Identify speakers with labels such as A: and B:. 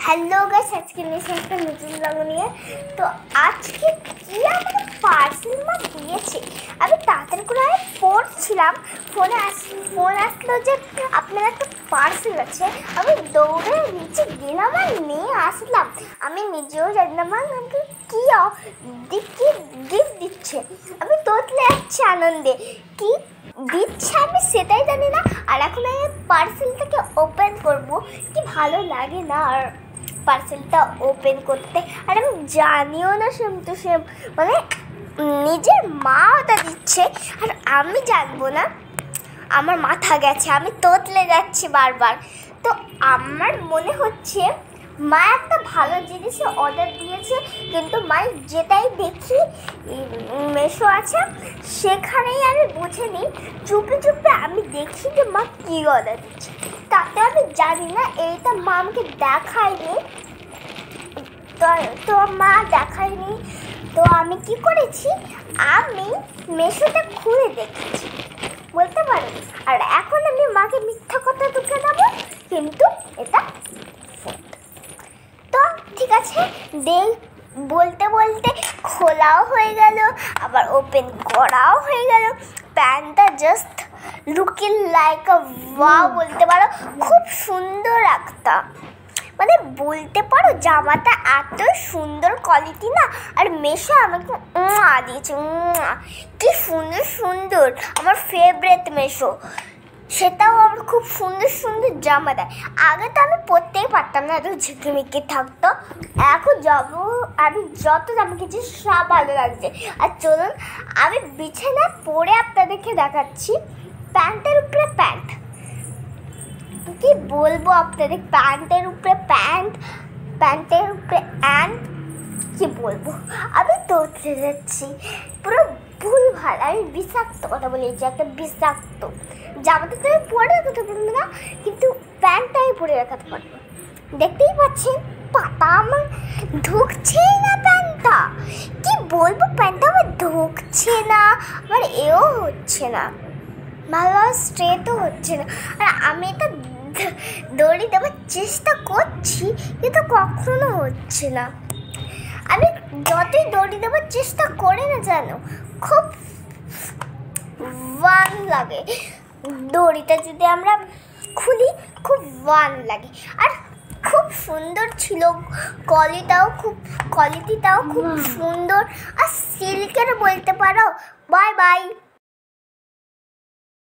A: Hello guys, আজকে নিয়ে একটা নতুন ব্লগ নিয়ে। তো আজকে কি আমাকে পার্সেল মা দিয়েছে, আমি তাড়াতাড়ি করে পড়ছিলাম, ফোন আসলো যে আপনার একটা পার্সেল আছে। আমি দৌড়ে নিচে গেলাম আর নিয়ে আসলাম। আমি নিজেও জানি না মা আমাকে কি গিফট দিচ্ছে। আমি তোতলে যাচ্ছি আনন্দে, কি দিচ্ছে আমি সেটাই জানি না। আর এখন আমি পার্সেলটাকে ওপেন করবো, কি ভালো লাগে না আর পার্সেলটা ওপেন করতে। আর আমি জানিও না সেম টু সেম, মানে নিজের মা ওটা দিচ্ছে আর আমি জানবো না। আমার মাথা গেছে, আমি তোতলে যাচ্ছি বারবার। তো আমার মনে হচ্ছে মা একটা ভালো জিনিস অর্ডার দিয়েছে, কিন্তু মা যেটাই দেখি মেশো আছে সেখানেই আমি বুঝে নিই। চুপে চুপে আমি দেখি যে মা কী অর্ডার দিচ্ছে, তাতে আমি জানি না এইটা মা আমাকে দেখায়নি। তো মা দেখায়নি, তো আমি কি করেছি, আমি মেশোটা খুলে দেখেছি বলতে পারি। আর এখন আমি মাকে মিথ্যা কথা ঢুকে দেবো, কিন্তু এটা তো ঠিক আছে। বলতে বলতে খোলাও হয়ে গেল, আবার ওপেন করাও হয়ে গেল। প্যান্টটা জাস্ট লুকিং লাইক আ ওয়াও বলতে পারো, খুব সুন্দর একটা, মানে বলতে পারো জামাটা এত সুন্দর কোয়ালিটি না। আর মেশো আমাকে দিয়েছে, কি সুন্দর সুন্দর, আমার ফেভারিট মেশো। সেটাও আমার খুব সুন্দর সুন্দর জামা দেয়। আগে তো আমি পরতেই পারতাম না, এত ঝিকিমিকি থাকতো। এখন আমি যত জামা কিনছি সব ভালো লাগছে। আর চলুন আমি বিছানায় পরে আপনাদেরকে দেখাচ্ছি প্যান্টের উপরে প্যান্ট। কি বলবো আপনাদের, প্যান্টের উপরে প্যান্ট, প্যান্টের উপরে প্যান্ট, কি বলবো। আমি তোতলে যাচ্ছি পুরো ভুল ভাল। আমি বিষাক্ত কথা বলেছি, একটা বিষাক্ত। জামাটা তো আমি পরে রাখাতে পারবো না, কিন্তু প্যান্টটা আমি পরে রাখাতে পারবো। দেখতেই পাচ্ছেন পাতা আমার ঢুকছেই না প্যান্টটা। কি বলবো, প্যান্টটা আমার ঢুকছে না, আমার এও হচ্ছে না, ভালো স্ট্রেটও হচ্ছে না। আর আমি এটা দড়ি দেওয়ার চেষ্টা করছি, কিন্তু কখনো হচ্ছে না। আমি যতই দড়ি দেওয়ার চেষ্টা করি না জানো, খুব ওয়ান লাগে। দড়িটা যদি আমরা খুলি খুব ওয়ান লাগে। আর খুব সুন্দর ছিল, কোয়ালিটিটাও খুব সুন্দর, আর সিল্কের বলতে পারো। Bye bye.